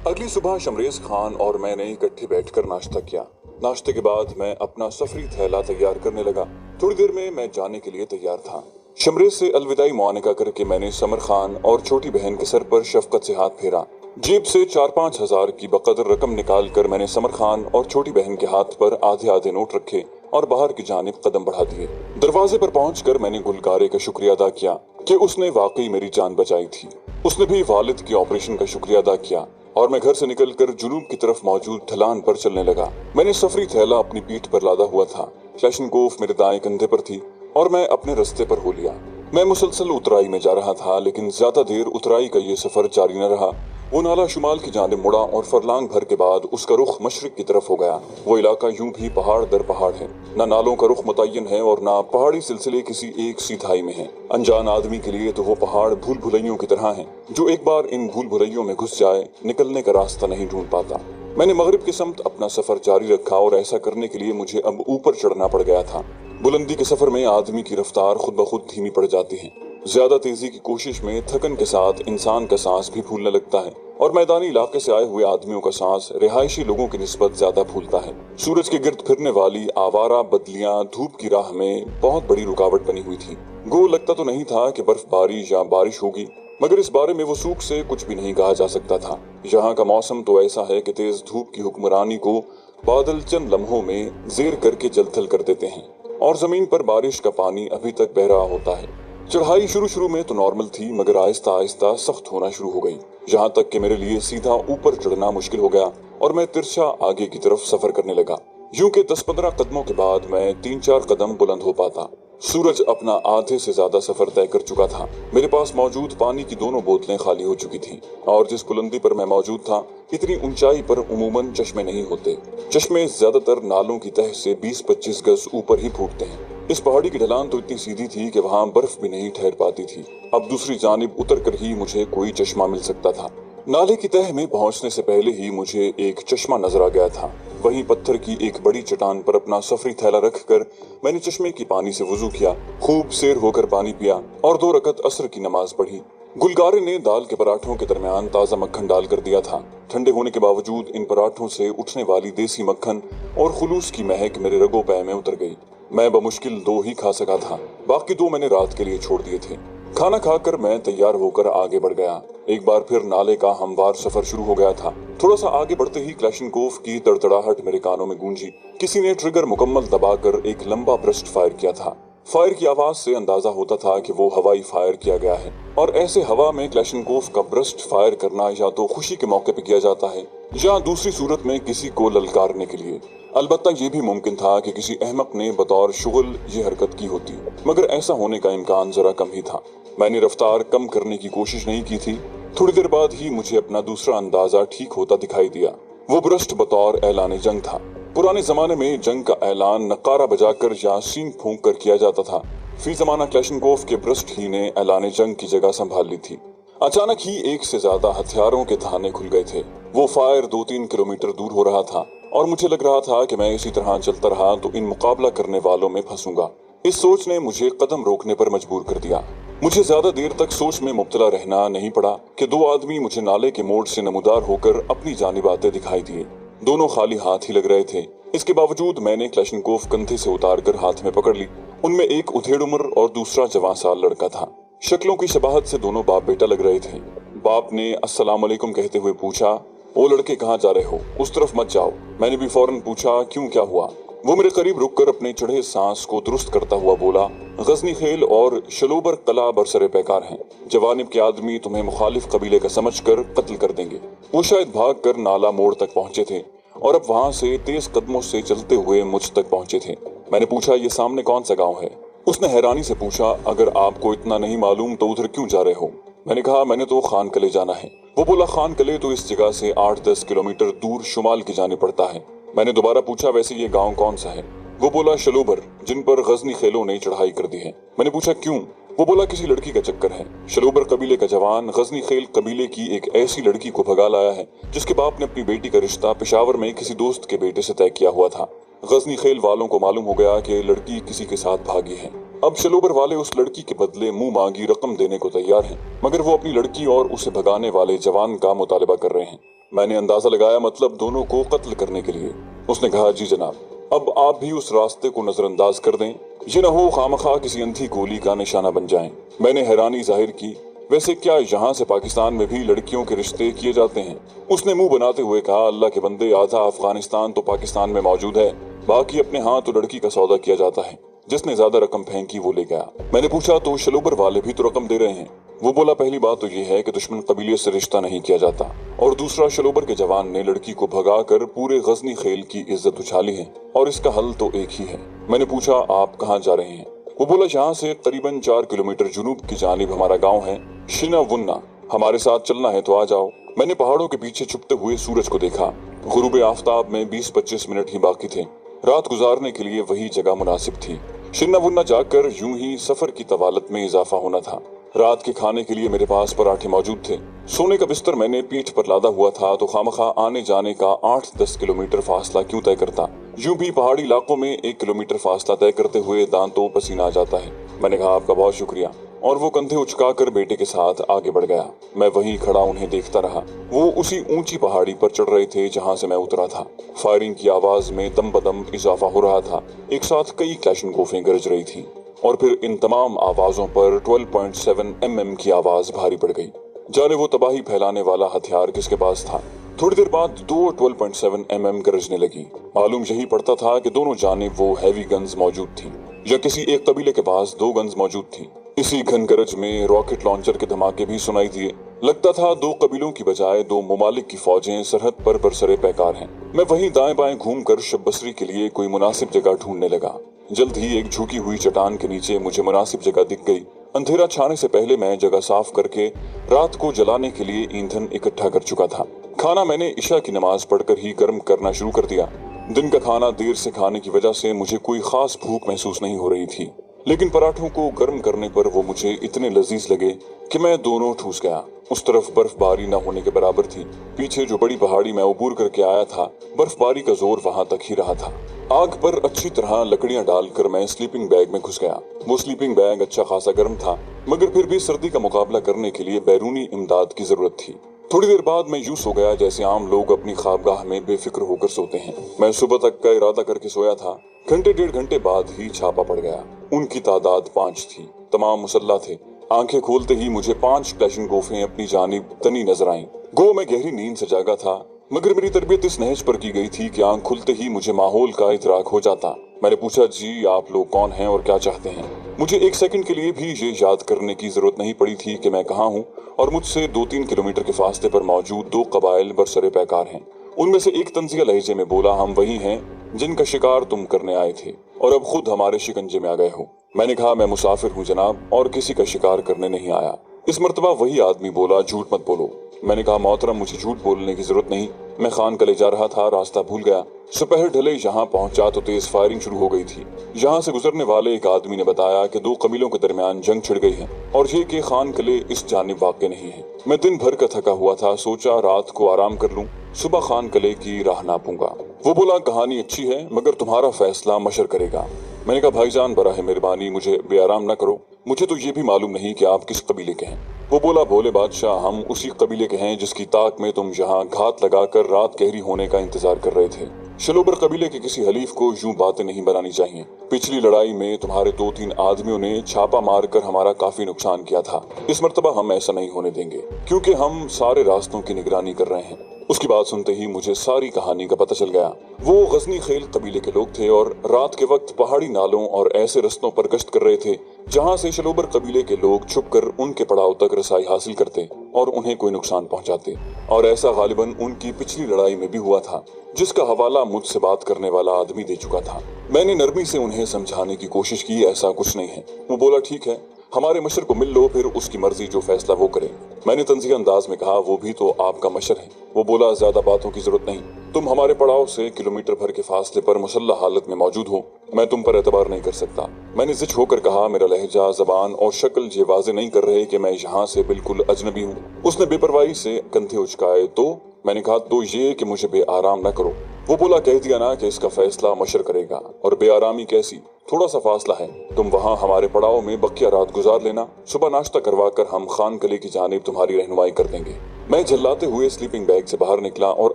अगली सुबह शमरेज खान और मैंने इकट्ठे बैठकर नाश्ता किया। नाश्ते के बाद मैं अपना सफरी थैला तैयार करने लगा। थोड़ी देर में मैं जाने के लिए तैयार था। शमरेज से अलविदाई मुआनिका करके मैंने समर खान और छोटी बहन के सर पर शफकत से हाथ फेरा। जेब से 4-5 हजार की बकदर रकम निकाल कर मैंने समर खान और छोटी बहन के हाथ पर आधे आधे नोट रखे और बाहर की जानिब कदम बढ़ा दिए। दरवाजे पर पहुंचकर मैंने गुलकारे का शुक्रिया अदा किया कि उसने वाकई मेरी जान बचाई थी। उसने भी वालिद के ऑपरेशन का शुक्रिया अदा किया और मैं घर से निकलकर जुनूब की तरफ मौजूद ढलान पर चलने लगा। मैंने सफरी थैला अपनी पीठ पर लादा हुआ था। क्लैशनकोफ मेरे दाएं कंधे पर थी और मैं अपने रास्ते पर हो लिया। मैं मुसलसल उतराई में जा रहा था, लेकिन ज्यादा देर उतराई का ये सफर जारी न रहा। वो नाला शुमाल की जानिब मुड़ा और फरलांग भर के बाद उसका रुख मशरिक की तरफ हो गया। वो इलाका यूं भी पहाड़ दर पहाड़ है, न नालों का रुख मुतय्यन है और न पहाड़ी सिलसिले किसी एक सीधाई में है। अनजान आदमी के लिए तो वो पहाड़ भूल भुलैयों की तरह हैं, जो एक बार इन भूल भुलैयों में घुस जाए निकलने का रास्ता नहीं ढूंढ पाता। मैंने मगरिब के समत अपना सफर जारी रखा और ऐसा करने के लिए मुझे अब ऊपर चढ़ना पड़ गया था। बुलंदी के सफर में आदमी की रफ्तार खुद ब खुद धीमी पड़ जाती है। ज्यादा तेजी की कोशिश में थकन के साथ इंसान का सांस भी फूलने लगता है और मैदानी इलाके से आए हुए आदमियों का सांस रिहायशी लोगों की निस्बत ज्यादा फूलता है। सूरज के गिर्द फिरने वाली आवारा बदलियां धूप की राह में बहुत बड़ी रुकावट बनी हुई थी। गो लगता तो नहीं था कि बर्फबारी या बारिश होगी, मगर इस बारे में वसूख से कुछ भी नहीं कहा जा सकता था। यहाँ का मौसम तो ऐसा है कि तेज धूप की हुक्मरानी को बादल चंद लम्हों में जेर करके जलथल कर देते हैं और जमीन पर बारिश का पानी अभी तक बह रहा होता है। चढ़ाई शुरू में तो नॉर्मल थी, मगर आहिस्ता आहिस्ता सख्त होना शुरू हो गई, जहाँ तक कि मेरे लिए सीधा ऊपर चढ़ना मुश्किल हो गया और मैं तिरछा आगे की तरफ सफर करने लगा। यूं के 10-15 कदमों के बाद मैं 3-4 कदम बुलंद हो पाता। सूरज अपना आधे से ज्यादा सफर तय कर चुका था। मेरे पास मौजूद पानी की दोनों बोतलें खाली हो चुकी थीं और जिस बुलंदी पर मैं मौजूद था, इतनी ऊंचाई पर उमूमन चश्मे नहीं होते। चश्मे ज्यादातर नालों की तह से 20-25 गज ऊपर ही फूटते हैं। इस पहाड़ी की ढलान तो इतनी सीधी थी कि वहां बर्फ भी नहीं ठहर पाती थी। अब दूसरी जानिब उतर कर ही मुझे कोई चश्मा मिल सकता था। नाले की तह में पहुंचने से पहले ही मुझे एक चश्मा नजर आ गया था। वहीं पत्थर की एक बड़ी चट्टान पर अपना सफरी थैला रखकर मैंने चश्मे की पानी से वुजू किया, खूब सेर होकर पानी पिया और 2 रकत असर की नमाज पढ़ी। गुलकारे ने दाल के पराठों के दरमियान ताजा मक्खन डाल कर दिया था। ठंडे होने के बावजूद इन पराठों से उठने वाली देसी मक्खन और खुलूस की महक मेरे रगों पैर में उतर गई। मैं बमुश्किल 2 ही खा सका था, बाकी 2 मैंने रात के लिए छोड़ दिए थे। खाना खाकर मैं तैयार होकर आगे बढ़ गया। एक बार फिर नाले का हमवार सफर शुरू हो गया था। थोड़ा सा आगे बढ़ते ही क्लैशनकोफ की तड़तड़ाहट मेरे कानों में गूंजी। किसी ने ट्रिगर मुकम्मल दबाकर एक लंबा ब्रस्ट फायर किया था। फायर की आवाज से अंदाजा होता था कि वो हवाई फायर किया गया है और ऐसे हवा में क्लैशनकोफ का ब्रस्ट फायर करना या तो खुशी के मौके पर किया जाता है या दूसरी सूरत में किसी को ललकारने के लिए। अलबत्ता ये भी मुमकिन था कि किसी अहमक ने बतौर शुगल ये हरकत की होती, मगर ऐसा होने का इम्कान जरा कम ही था। मैंने रफ्तार कम करने की कोशिश नहीं की थी। थोड़ी देर बाद ही मुझे अपना दूसरा अंदाजा ठीक होता दिखाई दिया। वो ब्रस्ट बतौर ऐलान जंग था। पुराने जमाने में जंग का ऐलान नकारा बजाकर या सींग फूंक कर किया जाता था। फी जमाना क्लैशनकोफ के ब्रस्ट ही ने ऐलान जंग की जगह संभाल ली थी। अचानक ही 1 से ज्यादा हथियारों के थाने खुल गए थे। वो फायर 2-3 किलोमीटर दूर हो रहा था और मुझे लग रहा था कि मैं इसी तरह चलता रहा तो इन मुकाबला करने वालों में फंसूंगा। इस सोच ने मुझे कदम रोकने पर मजबूर कर दिया। मुझे ज्यादा देर तक सोच में मुब्तला रहना नहीं पड़ा कि 2 आदमी मुझे नाले के मोड़ से नमूदार होकर अपनी जानिब आते दिखाई दिए। दोनों खाली हाथ ही लग रहे थे। इसके बावजूद मैंने क्लैशनकोफ कंधे से उतार कर हाथ में पकड़ ली। उनमें एक उधेड़ उम्र और दूसरा जवान साल लड़का था। शक्लों की शबाहत से दोनों बाप बेटा लग रहे थे। बाप ने अस्सलाम वालेकुम कहते हुए पूछा, ओ लड़के कहाँ जा रहे हो? उस तरफ मत जाओ। मैंने भी फौरन पूछा, क्यों, क्या हुआ? वो मेरे करीब रुककर अपने चढ़े सांस को दुरुस्त करता हुआ बोला, गजनी खेल और शलोबर कला बरसरे पैकार हैं। जवानिब के आदमी तुम्हें मुखालिफ कबीले का समझकर कत्ल कर देंगे। वो शायद भाग कर नाला मोड़ तक पहुंचे थे और अब वहां से तेज कदमों से चलते हुए मुझ तक पहुंचे थे। मैंने पूछा, ये सामने कौन सा गाँव है? उसने हैरानी से पूछा, अगर आपको इतना नहीं मालूम तो उधर क्यों जा रहे हो? मैंने कहा, मैंने तो खान कले जाना है। वो बोला, खान कले तो इस जगह से 8-10 किलोमीटर दूर शुमाल की जाने पड़ता है। मैंने दोबारा पूछा, वैसे ये गांव कौन सा है? वो बोला, शलोबर, जिन पर गजनी खेलों ने चढ़ाई कर दी है। मैंने पूछा, क्यों? वो बोला, किसी लड़की का चक्कर है। शलोबर कबीले का जवान गजनी खेल कबीले की एक ऐसी लड़की को भगा लाया है जिसके बाप ने अपनी बेटी का रिश्ता पेशावर में किसी दोस्त के बेटे से तय किया हुआ था। गजनी खेल वालों को मालूम हो गया कि लड़की किसी के साथ भागी है। अब शलोबर वाले उस लड़की के बदले मुंह मांगी रकम देने को तैयार हैं, मगर वो अपनी लड़की और उसे भगाने वाले जवान का मुतालबा कर रहे हैं। मैंने अंदाजा लगाया, मतलब दोनों को कत्ल करने के लिए। उसने कहा, जी जनाब। अब आप भी उस रास्ते को नजरअंदाज कर दें, ये न हो खामखा किसी अंधी गोली का निशाना बन जाएं। मैंने हैरानी जाहिर की, वैसे क्या यहाँ से पाकिस्तान में भी लड़कियों के रिश्ते किए जाते हैं? उसने मुंह बनाते हुए कहा, अल्लाह के बंदे, आधा अफगानिस्तान तो पाकिस्तान में मौजूद है, बाकी अपने यहाँ तो लड़की का सौदा किया जाता है, जिसने ज्यादा रकम फेंकी वो ले गया। मैंने पूछा, तो शलोबर वाले भी तो रकम दे रहे हैं? वो बोला, पहली बात तो ये है कि दुश्मन कबीले से रिश्ता नहीं किया जाता, और दूसरा, शलोबर के जवान ने लड़की को भगाकर पूरे गजनी खेल की इज्जत उछाली है, और इसका हल तो एक ही है। मैंने पूछा, आप कहाँ जा रहे हैं? वो बोला, यहाँ से करीबन 4 किलोमीटर जुनूब की जानिब हमारा गाँव है, शिनावुन्ना। हमारे साथ चलना है तो आ जाओ। मैंने पहाड़ों के पीछे छुपते हुए सूरज को देखा। गुरूब आफ्ताब में 20-25 मिनट ही बाकी थे। रात गुजारने के लिए वही जगह मुनासिब थी। शिनावुन्ना जाकर यूं ही सफर की तवालत में इजाफा होना था। रात के खाने के लिए मेरे पास पराठे मौजूद थे। सोने का बिस्तर मैंने पीठ पर लादा हुआ था, तो खामखा आने जाने का 8-10 किलोमीटर फासला क्यों तय करता? यूं भी पहाड़ी इलाकों में 1 किलोमीटर फासला तय करते हुए दांतों पसीना आ जाता है। मैंने कहा, आपका बहुत शुक्रिया, और वो कंधे उचकाकर बेटे के साथ आगे बढ़ गया। मैं वहीं खड़ा उन्हें देखता रहा। वो उसी ऊंची पहाड़ी पर चढ़ रहे थे जहां से मैं उतरा था। फायरिंग की आवाज में दम बदम इजाफा हो रहा था। एक साथ कई क्लैशनकोफें गरज रही थी, और फिर इन तमाम आवाजों पर 12.7 mm की आवाज भारी पड़ गई। जाने वो तबाही फैलाने वाला हथियार किसके पास था। थोड़ी देर बाद 2 12.7 mm गरजने लगी। मालूम यही पड़ता था कि दोनों जानिब वो हैवी गन्स मौजूद थी, या किसी एक कबीले के पास 2 गन्स मौजूद थी। इसी घन गरज में रॉकेट लॉन्चर के धमाके भी सुनाई दिए। लगता था 2 कबीलों की बजाय 2 ममालिक की फौजें सरहद पर बरसरे पैकार हैं। मैं वहीं दाएं बाएं घूमकर शब्बसरी के लिए कोई मुनासिब जगह ढूंढने लगा। जल्द ही एक झुकी हुई चट्टान के नीचे मुझे मुनासिब जगह दिख गई। अंधेरा छाने से पहले मैं जगह साफ करके रात को जलाने के लिए ईंधन इकट्ठा कर चुका था। खाना मैंने इशा की नमाज पढ़कर ही गर्म करना शुरू कर दिया। दिन का खाना देर से खाने की वजह से मुझे कोई खास भूख महसूस नहीं हो रही थी, लेकिन पराठों को गर्म करने पर वो मुझे इतने लजीज लगे कि मैं दोनों ठूस गया। उस तरफ बर्फबारी न होने के बराबर थी। पीछे जो बड़ी पहाड़ी मैं अबूर करके आया था, बर्फबारी का जोर वहां तक ही रहा था। आग पर अच्छी तरह लकड़ियां डालकर मैं स्लीपिंग बैग में घुस गया। वो स्लीपिंग बैग अच्छा खासा गर्म था, मगर फिर भी सर्दी का मुकाबला करने के लिए बैरूनी इमदाद की जरूरत थी। थोड़ी देर बाद मैं यूं सो गया जैसे आम लोग अपनी ख्वाबगाह में बेफिक्र होकर सोते हैं। मैं सुबह तक का इरादा करके सोया था। घंटे 1.5 घंटे बाद ही छापा पड़ गया। उनकी तादाद 5 थी। तमाम मुसल्ला थे। आंखें खोलते ही मुझे 5 क्लैशनकोफें अपनी जानिब तनी नजर आईं। गो मैं गहरी नींद से जागा था, मगर मेरी तरबियत इस नहज पर की गई थी कि आंख खुलते ही मुझे माहौल का इतराक हो जाता। मैंने पूछा, जी आप लोग कौन हैं और क्या चाहते हैं? मुझे 1 सेकंड के लिए भी ये याद करने की जरूरत नहीं पड़ी थी कि मैं कहाँ हूँ, और मुझसे 2-3 किलोमीटर के फासले पर मौजूद 2 कबाइल बरसरे पैकार हैं। उनमें से एक तंजिया लहजे में बोला, हम वही हैं जिनका शिकार तुम करने आए थे, और अब खुद हमारे शिकंजे में आ गए हो। मैंने कहा, मैं मुसाफिर हूँ जनाब, और किसी का शिकार करने नहीं आया। इस मर्तबा वही आदमी बोला, झूठ मत बोलो। मैंने कहा, मोहतरम मुझे झूठ बोलने की जरूरत नहीं, मैं खान कले जा रहा था, रास्ता भूल गया। दोपहर ढले यहाँ पहुंचा तो तेज फायरिंग शुरू हो गई थी। यहाँ से गुजरने वाले एक आदमी ने बताया कि 2 कबीलों के दरमियान जंग छिड़ गई है, और ये कि खान कले इस जानिब वाक़ नहीं है। मैं दिन भर का थका हुआ था, सोचा रात को आराम कर लूं, सुबह खान कले की राह नापूंगा। वो बोला, कहानी अच्छी है, मगर तुम्हारा फैसला मशर करेगा। मैंने कहा, भाईजान बरा है मेहरबानी, मुझे बेआराम न करो, मुझे तो ये भी मालूम नहीं कि आप किस कबीले के हैं। वो बोला, भोले बादशाह, हम उसी कबीले के हैं जिसकी ताक में तुम यहाँ घात लगाकर रात गहरी होने का इंतजार कर रहे थे। शलोबर कबीले के किसी हलीफ को यूं बातें नहीं बनानी चाहिए। पिछली लड़ाई में तुम्हारे 2-3 आदमियों ने छापा मारकर हमारा काफी नुकसान किया था। इस मर्तबा हम ऐसा नहीं होने देंगे, क्योंकि हम सारे रास्तों की निगरानी कर रहे हैं। उसकी बात सुनते ही मुझे सारी कहानी का पता चल गया। वो गजनी खेल कबीले के लोग थे और रात के वक्त पहाड़ी नालों और ऐसे रस्तों पर गश्त कर रहे थे जहां से शलोबर कबीले के लोग छुपकर उनके पड़ाव तक रसाई हासिल करते और उन्हें कोई नुकसान पहुंचाते। और ऐसा गालिबन उनकी पिछली लड़ाई में भी हुआ था, जिसका हवाला मुझसे बात करने वाला आदमी दे चुका था। मैंने नरमी से उन्हें समझाने की कोशिश की, ऐसा कुछ नहीं है। वो बोला, ठीक है, हमारे मशर को मिल लो, फिर उसकी मर्जी, जो फैसला वो करे। मैंने तंज़िया अंदाज में कहा, वो भी तो आपका मशर है। वो बोला, ज्यादा बातों की जरूरत नहीं, तुम हमारे पड़ाव से किलोमीटर भर के फासले पर मुसल्लह हालत में मौजूद हो, मैं तुम पर एतबार नहीं कर सकता। मैंने जिच होकर कहा, मेरा लहजा, जबान और शक्ल ये वाज़े नहीं कर रहे कि मैं यहाँ से बिल्कुल अजनबी हूँ। उसने बेपरवाही से कंधे उचकाए। तो मैंने कहा, तो ये कि मुझे बेआराम न करो। वो बोला, कह दिया ना कि इसका फैसला मशर करेगा। और बेआरामी कैसी, थोड़ा सा फासला है, तुम वहाँ हमारे पड़ाव में बकिया रात गुजार लेना, सुबह नाश्ता करवा कर हम खान कले की जानिब तुम्हारी रहनुमाई कर देंगे। मैं झल्लाते हुए स्लीपिंग बैग से बाहर निकला और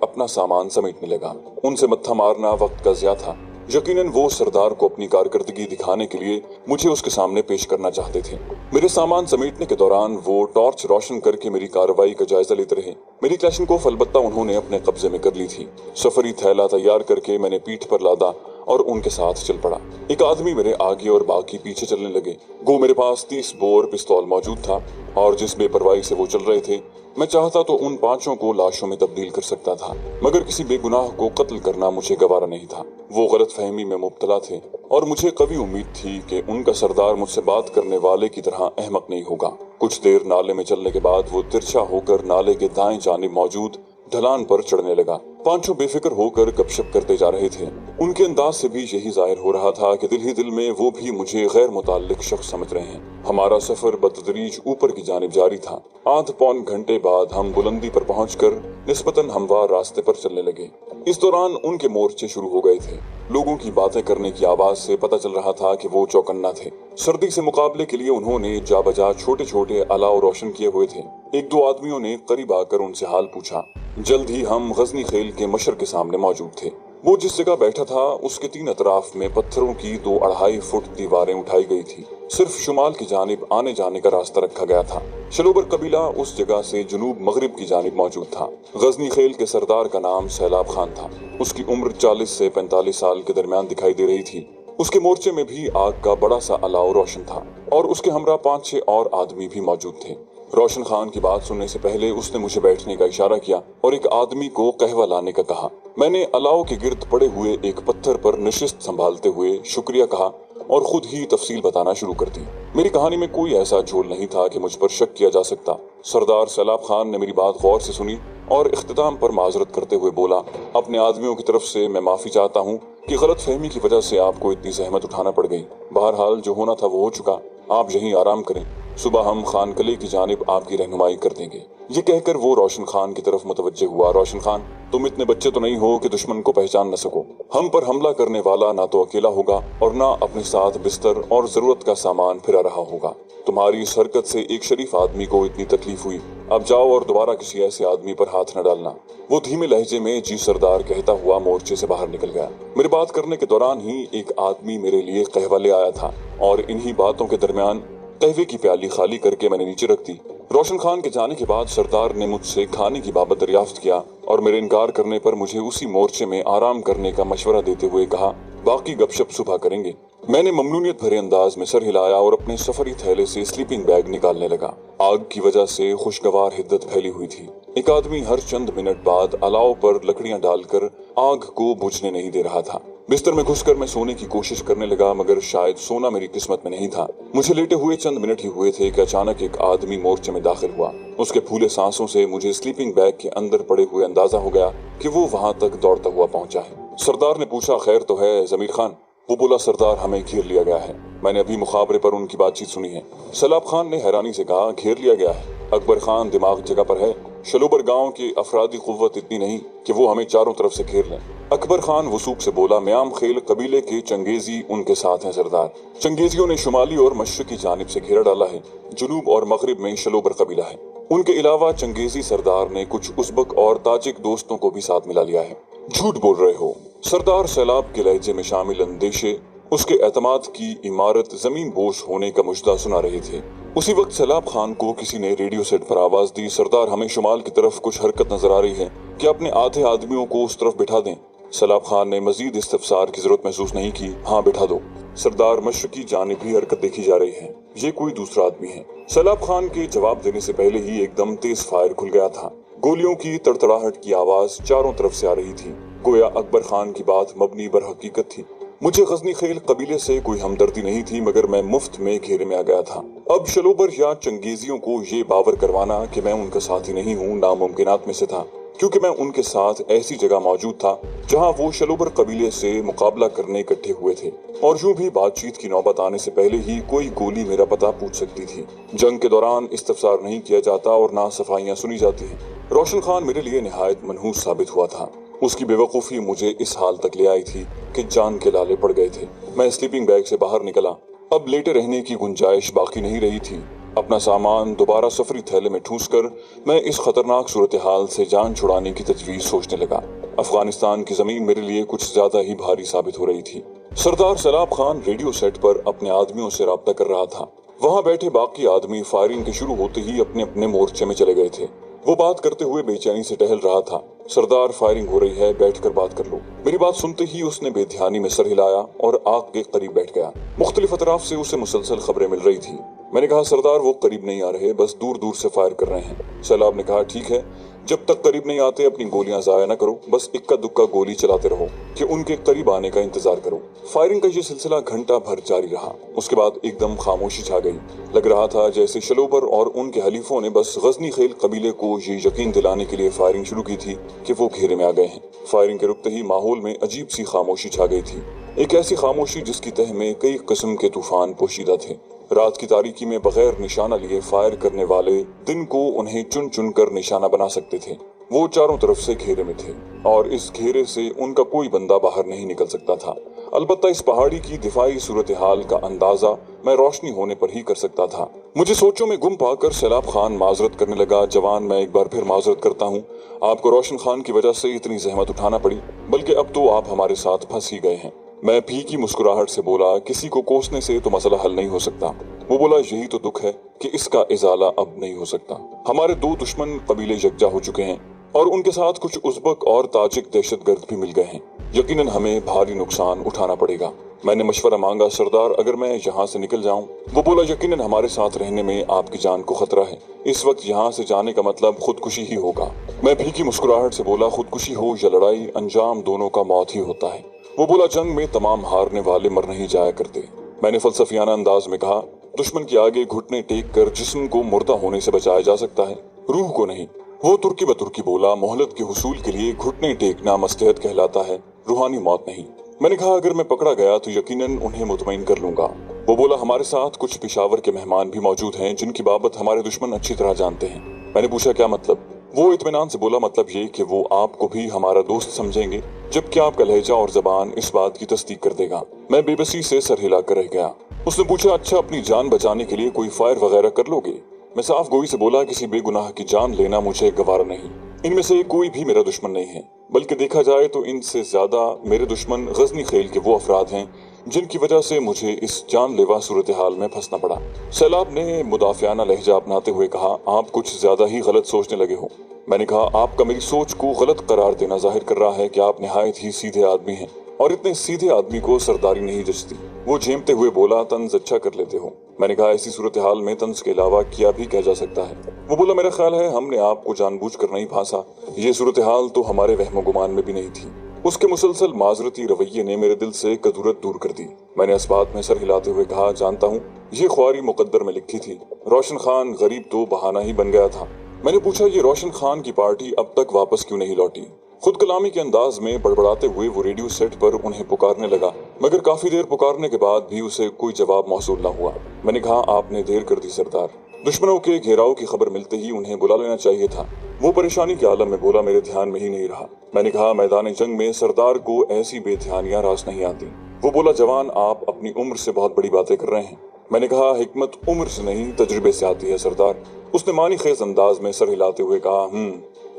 अपना सामान समेटने लगा। उनसे मत्था मारना वक्त का ज़िया था। यकीनन वो सरदार को अपनी कारकर्दगी दिखाने के लिए मुझे उसके सामने पेश करना चाहते थे। मेरे सामान समेटने के दौरान वो टॉर्च रोशन करके मेरी कार्रवाई का जायजा लेते रहे। मेरी क्लैशनकोफ अलबत्ता उन्होंने अपने कब्जे में कर ली थी। सफरी थैला तैयार करके मैंने पीठ पर लादा और उनके साथ चल पड़ा। एक आदमी मेरे आगे और बाकी पीछे चलने लगे। गो मेरे पास 30 बोर पिस्तौल मौजूद था और जिस बेपरवाही से वो चल रहे थे, मैं चाहता तो उन पांचों को लाशों में तब्दील कर सकता था, मगर किसी बेगुनाह को कत्ल करना मुझे गवारा नहीं था। वो गलतफहमी में मुब्तला थे और मुझे कभी उम्मीद थी कि उनका सरदार मुझसे बात करने वाले की तरह अहमक नहीं होगा। कुछ देर नाले में चलने के बाद वो तिरछा होकर नाले के दाएं जानिब मौजूद ढलान पर चढ़ने लगा। पांचों बेफिक्र होकर गपशप करते जा रहे थे। उनके अंदाज से भी यही जाहिर हो रहा था कि दिल ही दिल में वो भी मुझे गैर मुताल्लिक शख्स समझ रहे हैं। हमारा सफर बतदरीज ऊपर की जानिब जारी था। आध पौन घंटे बाद हम बुलंदी पर पहुंचकर निस्बतन हमवार रास्ते पर चलने लगे। इस दौरान उनके मोर्चे शुरू हो गए थे। लोगों की बातें करने की आवाज से पता चल रहा था कि वो चौकन्ना थे। सर्दी से मुकाबले के लिए उन्होंने जाबजा छोटे छोटे अलाव रोशन किए हुए थे। एक दो आदमियों ने करीब आकर उनसे हाल पूछा। जल्द ही हम गजनी खेल के मशर के सामने मौजूद थे। वो जिस जगह बैठा था उसके तीन अतराफ में पत्थरों की 2-2.5 फुट दीवारें उठाई गई थी। सिर्फ शुमाल की जानिब आने जाने का रास्ता रखा गया था। शलोबर कबीला उस जगह से जुनूब मगरिब की जानिब मौजूद था। गजनी खेल के सरदार का नाम सैलाब खान था। उसकी उम्र 40 से 45 साल के दरमियान दिखाई दे रही थी। उसके मोर्चे में भी आग का बड़ा सा अलाव रोशन था और उसके हमरा 5-6 और आदमी भी मौजूद थे। रोशन खान की बात सुनने से पहले उसने मुझे बैठने का इशारा किया और एक आदमी को कहवा लाने का कहा। मैंने अलाव के गिर्द पड़े हुए एक पत्थर पर नशिस्त संभालते हुए शुक्रिया कहा और खुद ही तफसील बताना शुरू कर दी। मेरी कहानी में कोई ऐसा झोल नहीं था कि मुझ पर शक किया जा सकता। सरदार सैलाब खान ने मेरी बात गौर से सुनी और इख्तिताम पर माजरत करते हुए बोला, अपने आदमियों की तरफ से मैं माफी चाहता हूँ कि गलत फहमी की वजह से आपको इतनी जहमत उठाना पड़ गई। बहरहाल जो होना था वो हो चुका, आप यहीं आराम करें। सुबह हम खान किले की जानिब आपकी रहनुमाई कर देंगे। ये कहकर वो रोशन खान की तरफ मुतवज्जे हुआ। रोशन खान, तुम इतने बच्चे तो नहीं हो कि दुश्मन को पहचान न सको। हम पर हमला करने वाला ना तो अकेला होगा और ना अपने साथ बिस्तर और जरूरत का सामान फिरा रहा होगा। तुम्हारी इस हरकत से एक शरीफ आदमी को इतनी तकलीफ हुई। अब जाओ और दोबारा किसी ऐसे आदमी पर हाथ न डालना। वो धीमे लहजे में जी सरदार कहता हुआ मोर्चे से बाहर निकल गया। मेरी बात करने के दौरान ही एक आदमी मेरे लिए कहवा ले आया था और इन्हीं बातों के दरमियान कहवे की प्याली खाली करके मैंने नीचे रख दी। रोशन खान के जाने के बाद सरदार ने मुझसे खाने की बाबत दरियाफ्त किया और मेरे इनकार करने पर मुझे उसी मोर्चे में आराम करने का मशवरा देते हुए कहा, बाकी गपशप सुबह करेंगे। मैंने ममनूनियत भरे अंदाज में सर हिलाया और अपने सफरी थैले से स्लीपिंग बैग निकालने लगा। आग की वजह से खुशगवार हिद्दत फैली हुई थी। एक आदमी हर चंद मिनट बाद अलाव पर लकड़ियां डालकर आग को बुझने नहीं दे रहा था। बिस्तर में घुसकर मैं सोने की कोशिश करने लगा, मगर शायद सोना मेरी किस्मत में नहीं था। मुझे लेटे हुए चंद मिनट ही हुए थे कि अचानक एक आदमी मोर्चे में दाखिल हुआ। उसके फूले सांसों से मुझे स्लीपिंग बैग के अंदर पड़े हुए अंदाजा हो गया कि वो वहां तक दौड़ता हुआ पहुंचा है। सरदार ने पूछा, खैर तो है जमीर खान? वो बोला, सरदार हमें घेर लिया गया है। मैंने अभी मुखाबरे पर उनकी बातचीत सुनी है। सैलाब खान ने हैरानी से कहा, घेर लिया गया है? अकबर खान दिमाग जगह पर है। शलोबर गांव की अफरादी कुव्वत इतनी नहीं कि वो हमें चारों तरफ से घेर लें। अकबर खान वसूख से बोला, म्याम खेल कबीले के चंगेजी उनके साथ हैं सरदार। चंगेजियों ने शुमाली और मशरकी जानिब से घेरा डाला है। जुनूब और मगरिब में शलोबर कबीला है। उनके अलावा चंगेजी सरदार ने कुछ उज़्बक और ताजिक दोस्तों को भी साथ मिला लिया है। झूठ बोल रहे हो। सरदार सैलाब के लहजे में शामिल अंदेशे उसके एतमाद की इमारत जमीन बोस होने का मुजदा सुना रहे थे। उसी वक्त सैलाब खान को किसी ने रेडियो सेट पर आवाज दी, सरदार हमें शुमाल की तरफ कुछ हरकत नजर आ रही है, कि अपने आधे आदमियों को उस तरफ बिठा दें। सैलाब खान ने मजीद इस्तफसार की जरूरत महसूस नहीं की। हाँ बिठा दो। सरदार मशरकी जानिब भी हरकत देखी जा रही है, ये कोई दूसरा आदमी है। सैलाब खान के जवाब देने से पहले ही एकदम तेज फायर खुल गया था। गोलियों की तड़तड़ाहट की आवाज चारों तरफ से आ रही थी। गोया अकबर खान की बात मबनी बर हकीकत थी। मुझे गजनी खेल कबीले से कोई हमदर्दी नहीं थी, मगर मैं मुफ्त में घेरे में आ गया था। अब शलोबर या चंगेजियों को ये बावर करवाना कि मैं उनका साथी नहीं हूँ नामुमकिनात में से था, क्योंकि मैं उनके साथ ऐसी जगह मौजूद था जहाँ वो शलोबर कबीले से मुकाबला करने इकट्ठे हुए थे, और यूं भी बातचीत की नौबत आने से पहले ही कोई गोली मेरा पता पूछ सकती थी। जंग के दौरान इस्तफसार नहीं किया जाता और ना सफाइयाँ सुनी जाती हैं। रोशन खान मेरे लिए निहायत मनहूस साबित हुआ था। उसकी बेवकूफ़ी मुझे इस हाल तक ले आई थी कि जान के लाले पड़ गए थे। मैं स्लीपिंग बैग से बाहर निकला। अब लेटे रहने की गुंजाइश बाकी नहीं रही थी। अपना सामान दोबारा सफरी थैले में ठूंस कर मैं इस खतरनाक सूरत हाल से जान छुड़ाने की तजवीज सोचने लगा। अफगानिस्तान की जमीन मेरे लिए कुछ ज्यादा ही भारी साबित हो रही थी। सरदार सैलाब खान रेडियो सेट पर अपने आदमियों से राब्ता कर रहा था। वहां बैठे बाकी आदमी फायरिंग के शुरू होते ही अपने अपने मोर्चे में चले गए थे। वो बात करते हुए बेचैनी से टहल रहा था। सरदार, फायरिंग हो रही है, बैठकर बात कर लो। मेरी बात सुनते ही उसने बेध्यानी में सर हिलाया और आग के करीब बैठ गया। मुख्तलिफ अतराफ से उसे मुसलसल खबरें मिल रही थी। मैंने कहा, सरदार वो करीब नहीं आ रहे, बस दूर दूर से फायर कर रहे हैं। सैलाब ने कहा, ठीक है, जब तक करीब नहीं आते अपनी गोलियां जाया न करो, बस इक्का दुक्का गोली चलाते रहो कि उनके करीब आने का इंतजार करो। फायरिंग का ये सिलसिला घंटा भर जारी रहा। उसके बाद एकदम खामोशी छा गई। लग रहा था जैसे शलोबर और उनके हलीफों ने बस गजनी खेल कबीले को ये यकीन दिलाने के लिए फायरिंग शुरू की थी कि वो घेरे में आ गए हैं। फायरिंग के रुकते ही माहौल में अजीब सी खामोशी छा गई थी, एक ऐसी खामोशी जिसकी तह में कई किस्म के तूफान पोशीदा थे। रात की तारीकी में बगैर निशाना लिए फायर करने वाले दिन को उन्हें चुन चुन कर निशाना बना सकते थे। वो चारों तरफ से घेरे में थे और इस घेरे से उनका कोई बंदा बाहर नहीं निकल सकता था। अलबत्ता इस पहाड़ी की दिफाई सूरत हाल का अंदाजा मैं रोशनी होने पर ही कर सकता था। मुझे सोचों में गुम पाकर सैलाब खान माजरत करने लगा, जवान, मैं एक बार फिर माजरत करता हूँ। आपको रोशन खान की वजह से इतनी जहमत उठाना पड़ी, बल्कि अब तो आप हमारे साथ फंस ही गए हैं। मैं फीकी मुस्कुराहट से बोला, किसी को कोसने से तो मसला हल नहीं हो सकता। वो बोला, यही तो दुख है कि इसका इजाला अब नहीं हो सकता। हमारे दो दुश्मन कबीले यकजा हो चुके हैं और उनके साथ कुछ उज़्बक और ताजिक दहशतगर्द भी मिल गए हैं। यकीनन हमें भारी नुकसान उठाना पड़ेगा। मैंने मशवरा मांगा, सरदार अगर मैं यहाँ से निकल जाऊँ? वो बोला, यकीनन हमारे साथ रहने में आपकी जान को खतरा है। इस वक्त यहाँ से जाने का मतलब खुदकुशी ही होगा। मैं फीकी मुस्कुराहट से बोला, खुदकुशी हो या लड़ाई, अंजाम दोनों का मौत ही होता है। वो बोला, जंग में तमाम हारने वाले मर नहीं जाया करते। मैंने फलसफियाना अंदाज में कहा, दुश्मन के आगे घुटने टेक कर जिस्म को मुर्दा होने से बचाया जा सकता है, रूह को नहीं। वो तुर्की बतुर्की बोला, मोहलत के हुसूल के लिए घुटने टेकना मस्तहद कहलाता है, रूहानी मौत नहीं। मैंने कहा, अगर मैं पकड़ा गया तो यकीनन उन्हें मुतमईन कर लूंगा। वो बोला, हमारे साथ कुछ पेशावर के मेहमान भी मौजूद हैं जिनकी बाबत हमारे दुश्मन अच्छी तरह जानते हैं। मैंने पूछा, क्या मतलब? वो इत्मीनान से बोला, मतलब ये कि वो आपको भी हमारा दोस्त समझेंगे, जबकि आपका लहजा और जबान इस बात की तस्दीक कर देगा। मैं बेबसी से सर हिलाकर रह गया। उसने पूछा, अच्छा, अपनी जान बचाने के लिए कोई फायर वगैरह कर लोगे? मैं साफ गोई से बोला, किसी बेगुनाह की जान लेना मुझे गवारा नहीं। इनमें से कोई भी मेरा दुश्मन नहीं है, बल्कि देखा जाए तो इनसे ज्यादा मेरे दुश्मन गजनी खेल के वो अफराद हैं जिनकी वजह से मुझे इस जानलेवा सूरत हाल में फंसना पड़ा। सैलाब ने मुदाफियाना लहजा अपनाते हुए कहा, आप कुछ ज्यादा ही गलत सोचने लगे हो। मैंने कहा, आपका मेरी सोच को गलत करार देना जाहिर कर रहा है कि आप निहायत ही सीधे आदमी हैं और इतने सीधे आदमी को सरदारी नहीं जचती। वो झेमते हुए बोला, तंज अच्छा कर लेते हो। मैंने कहा, ऐसी सूरत हाल में तंज के अलावा क्या भी कहा जा सकता है? वो बोला, मेरा ख्याल है हमने आपको जानबूझकर नहीं फांसा। ये सूरत हाल तो हमारे वहमो गुमान में भी नहीं थी। उसके मुसलसल माजरती रवैये ने मेरे दिल से कदूरत दूर कर दी। मैंने इस बात में सर हिलाते हुए कहा, जानता हूँ, ये ख्वारी मुकद्दर में लिखी थी। रोशन खान गरीब तो बहाना ही बन गया था। मैंने पूछा, ये रोशन खान की पार्टी अब तक वापस क्यों नहीं लौटी? खुद कलामी के अंदाज में बड़बड़ाते हुए वो रेडियो सेट पर उन्हें पुकारने लगा, मगर काफी देर पुकारने के बाद भी उसे कोई जवाब मौसूल न हुआ। मैंने कहा, आपने देर कर दी सरदार। दुश्मनों के घेराव की खबर मिलते ही उन्हें बुला लेना चाहिए था। वो परेशानी के आलम में बोला, मेरे ध्यान में ही नहीं रहा। मैंने कहा, मैदान जंग में सरदार को ऐसी बेध्यानियां रास नहीं आती। वो बोला, जवान, आप अपनी उम्र से बहुत बड़ी बातें कर रहे हैं। मैंने कहा, हिकमत उम्र से नहीं तजुर्बे से आती है सरदार। उसने मानी खेज अंदाज में सर हिलाते हुए कहा,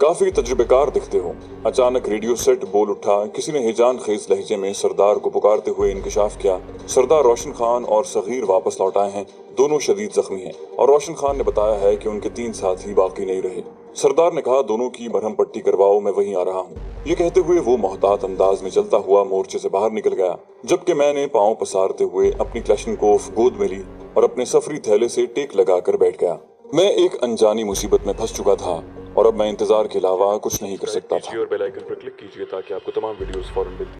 काफी तजुर्बेकार दिखते हो। अचानक रेडियो सेट बोल उठा। किसी ने हिजान खेज लहजे में सरदार को पुकारते हुए इंकशाफ किया, सरदार रोशन खान और सगीर वापस लौट आए हैं। दोनों शदीद जख्मी हैं और रोशन खान ने बताया है कि उनके 3 साथी बाकी नहीं रहे। सरदार ने कहा, दोनों की मरहम पट्टी करवाओ, मैं वहीं आ रहा हूँ। ये कहते हुए वो मोहतात अंदाज में चलता हुआ मोर्चे से बाहर निकल गया, जबकि मैंने पांव पसारते हुए अपनी क्लैशनकोफ गोद में ली और अपने सफरी थैले से टेक लगाकर बैठ गया। मैं एक अनजानी मुसीबत में फंस चुका था और अब मैं इंतजार के अलावा कुछ नहीं कर सकता था। और बेल आइकन पर क्लिक कीजिए ताकि आपको तमाम वीडियोस फौरन मिलती